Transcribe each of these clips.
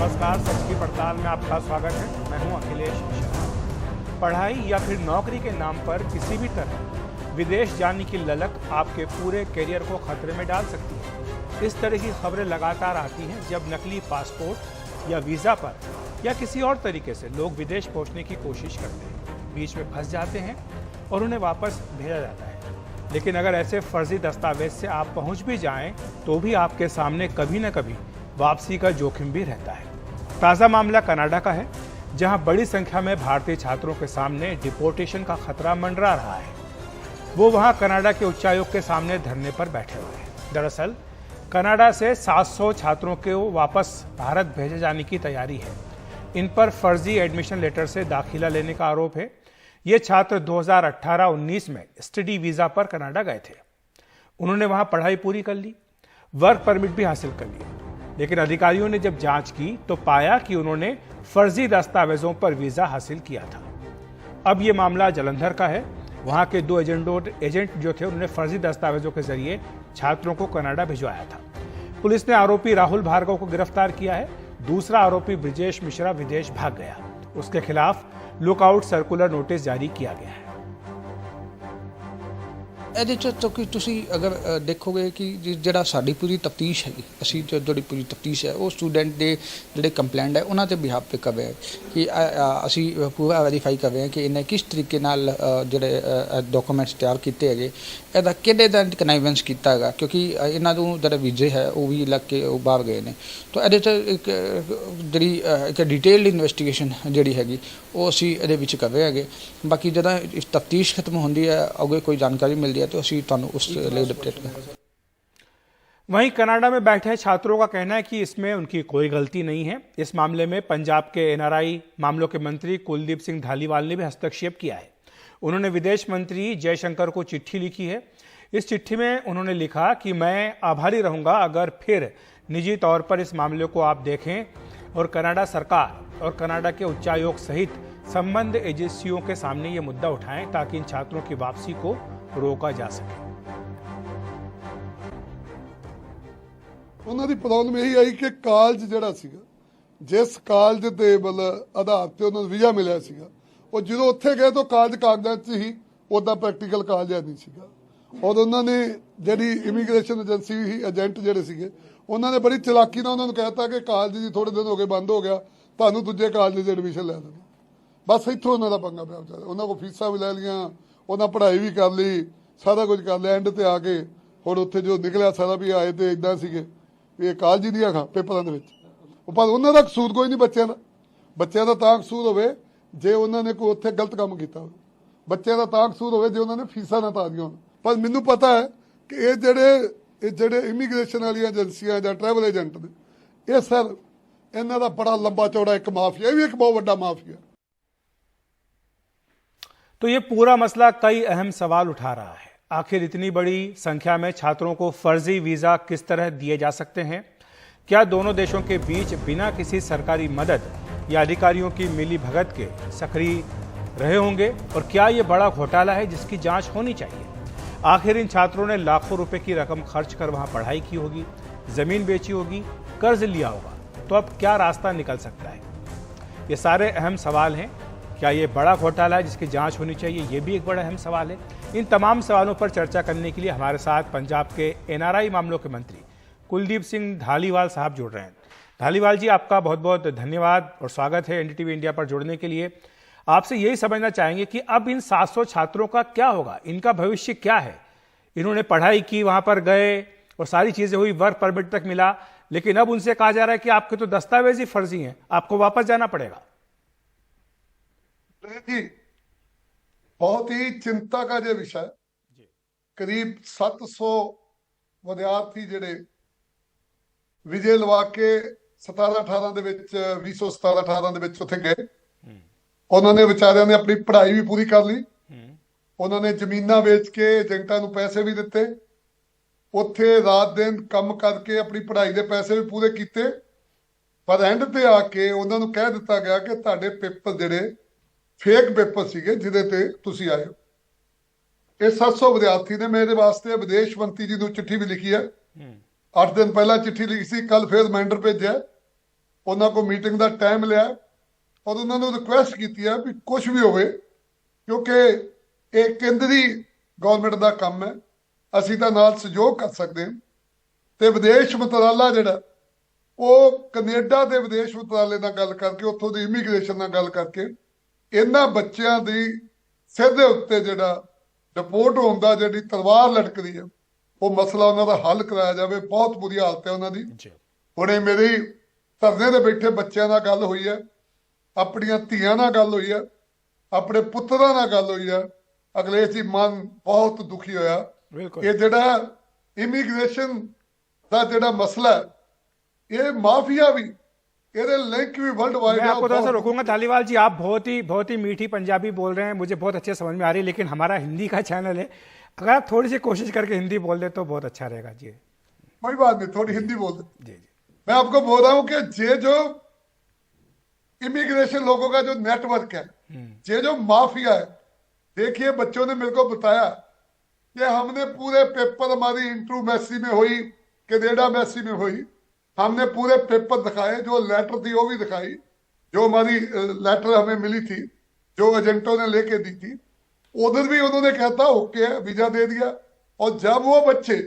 नमस्कार, सच की पड़ताल में आपका स्वागत है। मैं हूं अखिलेश शर्मा। पढ़ाई या फिर नौकरी के नाम पर किसी भी तरह विदेश जाने की ललक आपके पूरे करियर को खतरे में डाल सकती है। इस तरह की खबरें लगातार आती हैं जब नकली पासपोर्ट या वीज़ा पर या किसी और तरीके से लोग विदेश पहुंचने की कोशिश करते हैं, बीच में फंस जाते हैं और उन्हें वापस भेजा जाता है। लेकिन अगर ऐसे फर्जी दस्तावेज से आप पहुंच भी जाएं तो भी आपके सामने कभी न कभी वापसी का जोखिम भी रहता है। ताज़ा मामला कनाडा का है, जहां बड़ी संख्या में भारतीय छात्रों के सामने डिपोर्टेशन का खतरा मंडरा रहा है। वो वहां कनाडा के उच्चायोग के सामने धरने पर बैठे हुए हैं। दरअसल कनाडा से 700 छात्रों को वापस भारत भेजे जाने की तैयारी है। इन पर फर्जी एडमिशन लेटर से दाखिला लेने का आरोप है। ये छात्र 2018-19 में स्टडी वीजा पर कनाडा गए थे। उन्होंने वहां पढ़ाई पूरी कर ली, वर्क परमिट भी हासिल कर लिया, लेकिन अधिकारियों ने जब जांच की तो पाया कि उन्होंने फर्जी दस्तावेजों पर वीजा हासिल किया था। अब ये मामला जालंधर का है। वहां के 2 एजेंट जो थे, उन्होंने फर्जी दस्तावेजों के जरिए छात्रों को कनाडा भिजवाया था। पुलिस ने आरोपी राहुल भार्गव को गिरफ्तार किया है। दूसरा आरोपी ब्रिजेश मिश्रा विदेश भाग गया। उसके खिलाफ लुकआउट सर्कुलर नोटिस जारी किया गया है। ਇਹਦੇ 'ਚ ਤਾਂ ਕਿ ਤੁਸੀਂ ਅਗਰ ਦੇਖੋਗੇ ਕਿ ਜਿਹੜਾ ਸਾਡੀ ਪੂਰੀ ਤਫਤੀਸ਼ ਹੈਗੀ, ਅਸੀਂ ਜਿਹੜੀ ਪੂਰੀ ਤਫਤੀਸ਼ ਹੈ ਉਹ ਸਟੂਡੈਂਟ ਦੇ ਜਿਹੜੇ ਕੰਪਲੇਂਟ ਹੈ ਉਹਨਾਂ ਦੇ ਬਿਹਾਫ 'ਤੇ ਕਰ ਰਹੇ ਹਾਂ ਕਿ ਅਸੀਂ ਪੂਰਾ ਵੈਰੀਫਾਈ ਕਰ ਰਹੇ ਹਾਂ ਕਿ ਇਹਨੇ ਕਿਸ ਤਰੀਕੇ ਨਾਲ ਜਿਹੜੇ ਡਾਕੂਮੈਂਟਸ ਤਿਆਰ ਕੀਤੇ ਹੈਗੇ, ਇਹਦਾ ਕਿਹੜੇ ਦਾ ਕਨਾਈਵੈਂਸ ਕੀਤਾ ਹੈਗਾ, ਕਿਉਂਕਿ ਇਹਨਾਂ ਨੂੰ ਜਿਹੜੇ ਵੀਜ਼ੇ ਹੈ ਉਹ ਵੀ ਲੱਗ ਕੇ ਉਹ ਬਾਹਰ ਗਏ ਨੇ। ਤਾਂ ਇਹਦੇ 'ਚ ਜਿਹੜੀ ਇੱਕ ਡਿਟੇਲਡ ਇਨਵੈਸਟੀਗੇਸ਼ਨ ਜਿਹੜੀ ਹੈਗੀ ਉਹ ਅਸੀਂ ਇਹਦੇ ਵਿੱਚ ਕਰ ਰਹੇ ਹੈਗੇ। ਬਾਕੀ ਜਦੋਂ ਤਫਤੀਸ਼ ਖਤਮ ਹੁੰਦੀ ਹੈ, ਅੱਗੇ ਕੋਈ ਜਾਣਕਾਰੀ ਮਿਲਦੀ है तो ਅਸੀਂ ਤੁਹਾਨੂੰ ਉਸ ਲਈ ਅਪਡੇਟ ਕਰਾਂਗੇ। वहीं कनाडा में बैठे छात्रों का कहना है कि इसमें उनकी कोई गलती नहीं है। इस मामले में पंजाब के एनआरआई मामलों के मंत्री कुलदीप सिंह धालीवाल ने भी हस्तक्षेप किया है। उन्होंने विदेश मंत्री जयशंकर को चिट्ठी लिखी है। इस चिट्ठी में उन्होंने लिखा कि मैं आभारी रहूंगा अगर फिर निजी तौर पर इस मामले को आप देखें और कनाडा सरकार और कनाडा के उच्चायोग सहित संबद्ध एजेंसियों के सामने ये मुद्दा उठाएं ताकि इन छात्रों की वापसी को रोका जा सके। ਉਹਨਾਂ ਦੀ ਪ੍ਰੋਬਲਮ ਇਹੀ ਆਈ ਕਿ ਕਾਲਜ ਜਿਹੜਾ ਸੀਗਾ, ਜਿਸ ਕਾਲਜ ਦੇ ਮਤਲਬ ਆਧਾਰ ਤੇ ਉਹਨਾਂ ਨੂੰ ਵੀਜ਼ਾ ਮਿਲਿਆ ਸੀਗਾ, ਉਹ ਜਦੋਂ ਉੱਥੇ ਗਏ ਤਾਂ ਕਾਲਜ ਕਾਗਜ਼ਾਂ 'ਚ ਹੀ, ਉੱਦਾਂ ਪ੍ਰੈਕਟੀਕਲ ਕਾਲਜ ਨਹੀਂ ਸੀਗਾ। ਔਰ ਉਹਨਾਂ ਨੇ ਜਿਹੜੀ ਇਮੀਗ੍ਰੇਸ਼ਨ ਏਜੰਸੀ ਸੀ, ਏਜੰਟ ਜਿਹੜੇ ਸੀਗੇ, ਉਹਨਾਂ ਨੇ ਬੜੀ ਚਲਾਕੀ ਨਾਲ ਉਹਨਾਂ ਨੂੰ ਕਹਿਤਾ ਕਿ ਕਾਲਜ ਜੀ ਥੋੜੇ ਦਿਨ ਹੋ ਗਏ ਬੰਦ ਹੋ ਗਿਆ, ਤੁਹਾਨੂੰ ਦੂਜੇ ਕਾਲਜ 'ਚ ਐਡਮਿਸ਼ਨ ਲੈ ਦੇਣਾ। ਬਸ ਇੱਥੋਂ ਉਹਨਾਂ ਦਾ ਪੰਗਾ ਪਿਆ ਵਿਚਾਰੇ। ਉਹਨਾਂ ਕੋਲ ਫੀਸਾਂ ਵੀ ਲੈ ਲਈਆਂ, ਉਹਨਾਂ ਪੜ੍ਹਾਈ ਵੀ ਕਰ ਲਈ, ਸਾਰਾ ਕੁਝ ਕਰ ਲਿਆ। ਐਂਡ ਤੇ ਆ ਕੇ ਹੁਣ ਉੱਥੇ ਜੋ ਨਿਕਲਿਆ ਸਾਰਾ ਵੀ ਆਏ ਤੇ ਇਦਾਂ ਸੀਗੇ ਵੀ ਇਹ ਕਾਲਜ ਦੀਆਂ ਖਾਂ ਪੇਪਰਾਂ ਦੇ ਵਿੱਚ। ਪਰ ਉਹਨਾਂ ਦਾ ਕਸੂਰ ਕੋਈ ਨਹੀਂ ਬੱਚਿਆਂ ਦਾ ਤਾਂ ਕਸੂਰ ਹੋਵੇ ਜੇ ਉਹਨਾਂ ਨੇ ਕੋਈ ਉੱਥੇ ਗਲਤ ਕੰਮ ਕੀਤਾ ਹੋਵੇ। ਬੱਚਿਆਂ ਦਾ ਤਾਂ ਕਸੂਰ ਹੋਵੇ ਜੇ ਉਹਨਾਂ ਨੇ ਫੀਸਾਂ ਨਾ ਤਾਰੀਆਂ ਹੋਣ। ਪਰ ਮੈਨੂੰ ਪਤਾ ਹੈ ਕਿ ਇਹ ਜਿਹੜੇ ਇਮੀਗ੍ਰੇਸ਼ਨ ਵਾਲੀਆਂ ਏਜੰਸੀਆਂ ਜਾਂ ਟਰੈਵਲ ਏਜੰਟ ਨੇ, ਇਹ ਸਰ ਇਹਨਾਂ ਦਾ ਬੜਾ ਲੰਬਾ ਚੌੜਾ ਇੱਕ ਮਾਫੀਆ, ਇਹ ਵੀ ਇੱਕ ਬਹੁਤ ਵੱਡਾ ਮਾਫੀਆ। तो ये पूरा मसला कई अहम सवाल उठा रहा है। आखिर इतनी बड़ी संख्या में छात्रों को फर्जी वीजा किस तरह दिए जा सकते हैं? क्या दोनों देशों के बीच बिना किसी सरकारी मदद या अधिकारियों की मिली भगत के सक्रिय रहे होंगे? और क्या ये बड़ा घोटाला है जिसकी जांच होनी चाहिए? आखिर इन छात्रों ने लाखों रुपए की रकम खर्च कर वहां पढ़ाई की होगी, जमीन बेची होगी, कर्ज लिया होगा, तो अब क्या रास्ता निकल सकता है? ये सारे अहम सवाल हैं। क्या ये बड़ा घोटाला है जिसकी जांच होनी चाहिए? ये भी एक बड़ा अहम सवाल है। इन तमाम सवालों पर चर्चा करने के लिए हमारे साथ पंजाब के एनआरआई मामलों के मंत्री कुलदीप सिंह धालीवाल साहब जुड़ रहे हैं। धालीवाल जी, आपका बहुत बहुत धन्यवाद और स्वागत है एनडीटीवी इंडिया पर जुड़ने के लिए। आपसे यही समझना चाहेंगे कि अब इन 700 छात्रों का क्या होगा, इनका भविष्य क्या है? इन्होंने पढ़ाई की, वहां पर गए और सारी चीजें हुई, वर्क परमिट तक मिला, लेकिन अब उनसे कहा जा रहा है कि आपके तो दस्तावेज ही फर्जी हैं, आपको वापस जाना पड़ेगा। जी, बहुत ही चिंता का जो विषय। करीब 700 विद्यार्थी ਜਿਹੜੇ ਵਿਜੇ ਲਵਾ ਕੇ 17-18 ਦੇ ਵਿੱਚ 2017-18 ਦੇ ਵਿੱਚ ਉੱਥੇ ਗਏ। ਉਹਨਾਂ ਨੇ ਵਿਚਾਰਿਆਂ ਨੇ ਆਪਣੀ ਪੜ੍ਹਾਈ ਵੀ ਪੂਰੀ ਕਰ ਲਈ। ਉਹਨਾਂ ਨੇ ਜ਼ਮੀਨਾਂ ਵੇਚ ਕੇ ਏਜੰਟਾਂ ਨੂੰ ਪੈਸੇ ਵੀ ਦਿੱਤੇ, ਉੱਥੇ ਰਾਤ ਦਿਨ ਕੰਮ ਕਰਕੇ ਆਪਣੀ ਪੜ੍ਹਾਈ ਦੇ ਪੈਸੇ ਵੀ ਪੂਰੇ ਕੀਤੇ। ਪਰ ਐਂਡ ਤੇ ਆ ਕੇ ਉਹਨਾਂ ਨੂੰ ਕਹਿ ਦਿੱਤਾ ਗਿਆ ਕਿ ਤੁਹਾਡੇ ਪੇਪਰ ਜਿਹੜੇ फेक पेपर सीगे जिहदे ते तुसी आए हो। ये 700 विद्यार्थी ने मेरे वास्ते विदेश मंत्री जी को चिट्ठी भी लिखी है। 8 दिन पहला चिट्ठी लिखी सी, कल फिर रिमाइंडर भेजा ਉਹਨਾਂ ਕੋ ਮੀਟਿੰਗ ਦਾ ਟਾਈਮ ਲਿਆ ਔਰ ਉਹਨਾਂ ਨੂੰ ਰਿਕੁਐਸਟ ਕੀਤੀ ਹੈ ਵੀ ਕੁਝ ਵੀ ਹੋਵੇ, ਕਿਉਂਕਿ ਇਹ ਕੇਂਦਰੀ ਗਵਰਨਮੈਂਟ ਦਾ ਕੰਮ ਹੈ, ਅਸੀਂ ਤਾਂ ਨਾਲ ਸਹਿਯੋਗ ਕਰ ਸਕਦੇ ਹਾਂ। ਤੇ ਵਿਦੇਸ਼ ਮੰਤਰਾਲਾ ਜਿਹੜਾ ਉਹ ਕੈਨੇਡਾ ਦੇ ਵਿਦੇਸ਼ ਮੰਤਰਾਲੇ ਨਾਲ ਗੱਲ ਕਰਕੇ, ਉੱਥੋਂ ਦੀ ਇਮੀਗ੍ਰੇਸ਼ਨ ਨਾਲ ਗੱਲ ਕਰਕੇ ਇਹਨਾਂ ਬੱਚਿਆਂ ਦੀ ਸਿਰ ਦੇ ਉੱਤੇ ਜਿਹੜਾ ਡਿਪੋਰਟ ਹੋਣ ਦਾ ਜਿਹੜੀ ਤਲਵਾਰ ਲਟਕਦੀ ਹੈ, ਉਹ ਮਸਲਾ ਉਹਨਾਂ ਦਾ ਹੱਲ ਕਰਾਇਆ ਜਾਵੇ। ਬਹੁਤ ਬੁਰੀ ਹਾਲਤ ਹੈ ਉਹਨਾਂ ਦੀ। ਹੁਣੇ ਮੇਰੀ ਧਰਨੇ ਦੇ ਬੈਠੇ ਬੱਚਿਆਂ ਨਾਲ ਗੱਲ ਹੋਈ ਹੈ, ਆਪਣੀਆਂ ਧੀਆਂ ਨਾਲ ਗੱਲ ਹੋਈ ਹੈ, ਆਪਣੇ ਪੁੱਤਰਾਂ ਨਾਲ ਗੱਲ ਹੋਈ ਹੈ। ਅਗਲੇਸ਼ ਜੀ ਮਨ ਬਹੁਤ ਦੁਖੀ ਹੋਇਆ। ਇਹ ਜਿਹੜਾ ਇਮੀਗ੍ਰੇਸ਼ਨ ਦਾ ਜਿਹੜਾ ਮਸਲਾ ਹੈ, ये माफिया भी ये लिंक भी वर्ल्ड वाइड। मैं आपको थोड़ा सा रोकूंगा धालीवाल जी, आप बहुत ही मीठी पंजाबी बोल रहे हैं, मुझे बहुत अच्छे समझ में आ रही है, लेकिन हमारा हिंदी का चैनल है, अगर आप थोड़ी सी कोशिश करके हिंदी बोल दे तो बहुत अच्छा रहेगा जी। कोई बात नहीं, थोड़ी हिंदी बोल दे जी जी। मैं आपको बोल रहा हूं कि ये जो इमिग्रेशन लोगों का जो नेटवर्क है, ये जो माफिया है, देखिए बच्चों ने मेरे को बताया कि हमने पूरे पेपर, हमारी इंटरव्यू मैसी में हुई, कनेडा मैसी में हुई, हमने पूरे पेपर दिखाए, जो लेटर थी वो भी दिखाई, जो हमारी लेटर हमें मिली थी, जो एजेंटों ने लेके दी थी, उधर भी उन्होंने कहता ओके वीजा दे दिया। और जब वो बच्चे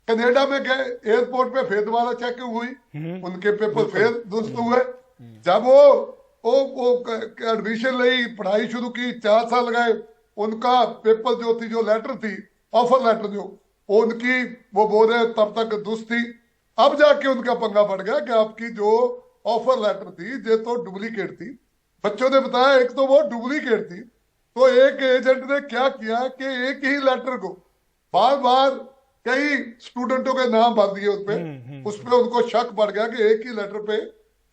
कनाडा में गए, एयरपोर्ट पे फिर दोबारा चेकिंग हुई, उनके पेपर फिर दुरुस्त हुए। जब वो एडमिशन ली, पढ़ाई शुरू की, 4 साल गए, उनका पेपर जो थी, जो लेटर थी, ऑफर लेटर जो उनकी, वो बोल रहे तब तक दुरुस्त थी। अब जाके उनका पंगा पड़ गया कि आपकी जो ऑफर लेटर थी ये तो डुप्लीकेट थी। बच्चों ने बताया एक तो वो डुप्लीकेट थी, तो एक एजेंट ने क्या किया कि एक ही लेटर को बार बार कई स्टूडेंटों के नाम भर दिए उस पर उनको शक पड़ गया कि एक ही लेटर पे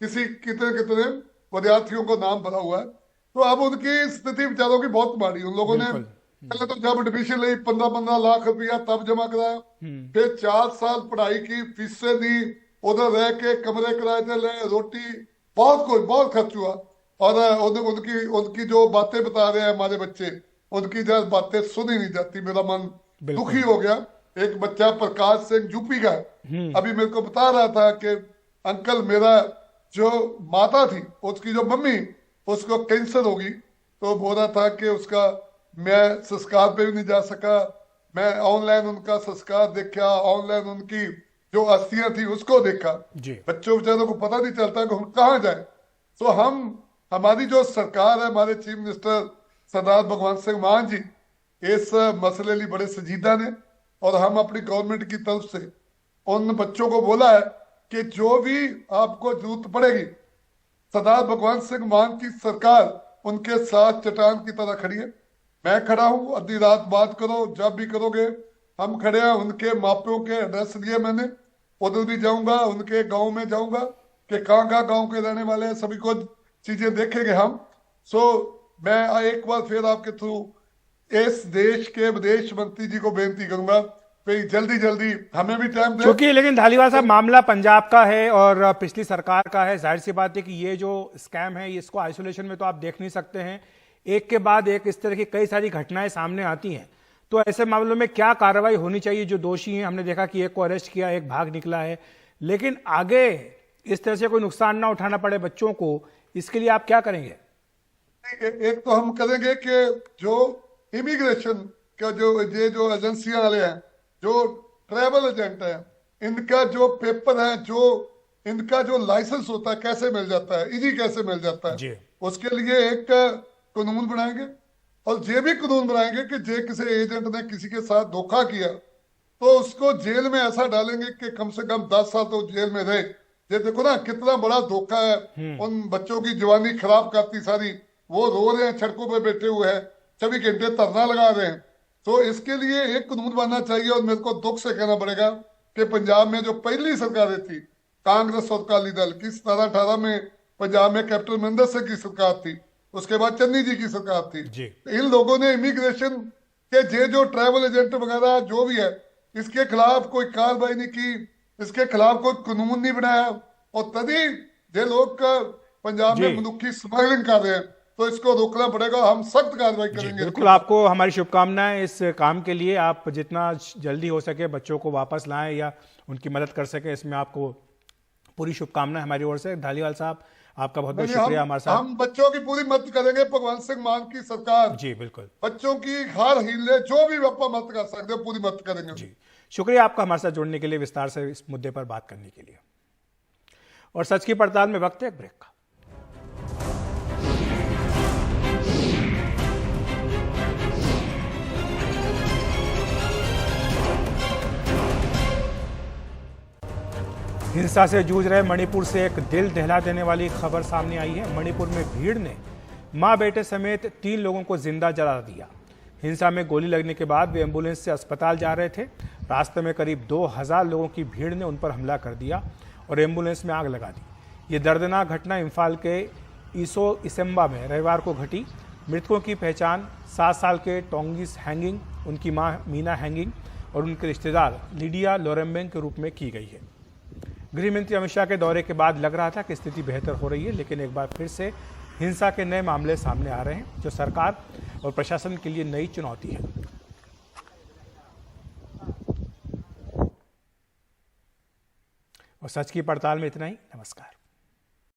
कितने कितने विद्यार्थियों को नाम भरा हुआ है। तो अब उनकी स्थिति बेचारों की बहुत माड़ी। उन लोगों ने पहले तो जब एडमिशन ली 15-15 लाख रुपया तब जमा कराया, फिर 4 साल पढ़ाई की, फीसें दी, उधर रह के कमरे किराए थे, ले रोटी, बहुत खर्च हुआ। और उनकी जो बातें बता रहे हैं हमारे बच्चे, उनकी जब बातें सुनी नहीं जाती, मेरा मन दुखी हो गया। एक बच्चा प्रकाश सिंह यूपी का अभी मेरे को बता रहा था कि अंकल मेरा जो माता थी उसकी जो मम्मी, उसको कैंसर होगी, तो बोल रहा था कि उसका मैं संस्कार पे भी नहीं जा सका, मैं ऑनलाइन उनका संस्कार देखा, ऑनलाइन उनकी जो अस्थियां थी उसको देखा। बच्चों बेचारों को पता नहीं चलता कि हम कहाँ जाए। तो हमारी जो सरकार है, हमारे चीफ मिनिस्टर सरदार भगवंत सिंह मान जी इस मसले लिए बड़े संजीदा ने, और हम अपनी गवर्नमेंट की तरफ से उन बच्चों को बोला है कि जो भी आपको जरूरत पड़ेगी, सरदार भगवंत सिंह मान की सरकार उनके साथ चट्टान की तरह खड़ी है। मैं खड़ा हूं, आधी रात बात करो, जब भी करोगे हम खड़े हैं। उनके मापियों के एड्रेस लिए मैंने, उधर भी जाऊंगा, उनके गांव में जाऊंगा कि कहाँ गांव के रहने वाले हैं, सभी को चीजें देखेंगे हम। मैं एक बार फिर आपके थ्रू इस देश के विदेश मंत्री जी को बेनती करूंगा कि जल्दी हमें भी टाइम दें। क्योंकि लेकिन धालीवाल साहब मामला पंजाब का है और पिछली सरकार का है, जाहिर सी बात है कि ये जो स्कैम है इसको आइसोलेशन में तो आप देख नहीं सकते हैं, एक के बाद एक इस तरह की कई सारी घटनाएं सामने आती हैं। तो ऐसे मामलों में क्या कार्रवाई होनी चाहिए? जो दोषी हैं, हमने देखा कि एक को अरेस्ट किया, एक भाग निकला है, लेकिन आगे इस तरह से कोई नुकसान ना उठाना पड़े बच्चों को, इसके लिए आप क्या करेंगे? एक तो हम करेंगे कि जो इमिग्रेशन का जो एजेंसियां वाले हैं, जो ट्रैवल एजेंट है, इनका जो पेपर है, जो इनका जो लाइसेंस होता है कैसे मिल जाता है, इजी कैसे मिल जाता है, उसके लिए एक कानून बनाएंगे। और ये भी कानून बनाएंगे कि जे किसी एजेंट ने किसी के साथ धोखा किया तो उसको जेल में ऐसा डालेंगे कि कम से कम 10 साल तो जेल में रहे। ये देखो ना कितना बड़ा धोखा है, उन बच्चों की जवानी खराब करती सारी, वो रो रहे हैं, सड़कों पे बैठे हुए हैं, 24 घंटे धरना लगा रहे हैं। तो इसके लिए एक कानून बनना चाहिए। और मेरे को दुख से कहना पड़ेगा कि पंजाब में जो पहली सरकारें थी कांग्रेस और अकाली दल की, 17-18 में पंजाब में कैप्टन अमरिंदर सिंह की सरकार थी, उसके बाद चन्नी जी की सरकार थी। इन लोगों ने इमिग्रेशन के जो ट्रैवल एजेंट वगैरह जो भी है, इसके खिलाफ कोई कार्रवाई नहीं की, इसके खिलाफ कोई कानून नहीं बनाया। और तभी जो लोग पंजाब में मनुखी स्मगलिंग कर रहे हैं, तो इसको रोकना पड़ेगा, हम सख्त कार्रवाई करेंगे। बिल्कुल, आपको हमारी शुभकामनाएं इस काम के लिए। आप जितना जल्दी हो सके बच्चों को वापस लाएं या उनकी मदद कर सके, इसमें आपको पूरी शुभकामनाएं हमारी ओर से। धालीवाल साहब, आपका बहुत बहुत नहीं, शुक्रिया हमारे साथ। हम बच्चों की पूरी मदद करेंगे। भगवंत सिंह मान की सरकार जी बिल्कुल, बच्चों की हर हीले जो भी आप मदद कर सकते हो पूरी मदद करेंगे। जी शुक्रिया आपका हमारे साथ जुड़ने के लिए, विस्तार से इस मुद्दे पर बात करने के लिए। और सच की पड़ताल में वक्त है एक ब्रेक का। हिंसा से जूझ रहे मणिपुर से एक दिल दहला देने वाली खबर सामने आई है। मणिपुर में भीड़ ने मां बेटे समेत 3 लोगों को जिंदा जला दिया। हिंसा में गोली लगने के बाद वे एम्बुलेंस से अस्पताल जा रहे थे। रास्ते में करीब 2000 लोगों की भीड़ ने उन पर हमला कर दिया और एम्बुलेंस में आग लगा दी। ये दर्दनाक घटना इम्फाल के ईसो इसेम्बा में रविवार को घटी। मृतकों की पहचान 7 साल के टोंगिस हैंगिंग, उनकी मां मीना हैंगिंग और उनके रिश्तेदार लिडिया लोरेम्बेंग के रूप में की गई है। गृह मंत्री अमित शाह के दौरे के बाद लग रहा था कि स्थिति बेहतर हो रही है, लेकिन एक बार फिर से हिंसा के नए मामले सामने आ रहे हैं, जो सरकार और प्रशासन के लिए नई चुनौती है। और सच की पड़ताल में इतना ही। नमस्कार।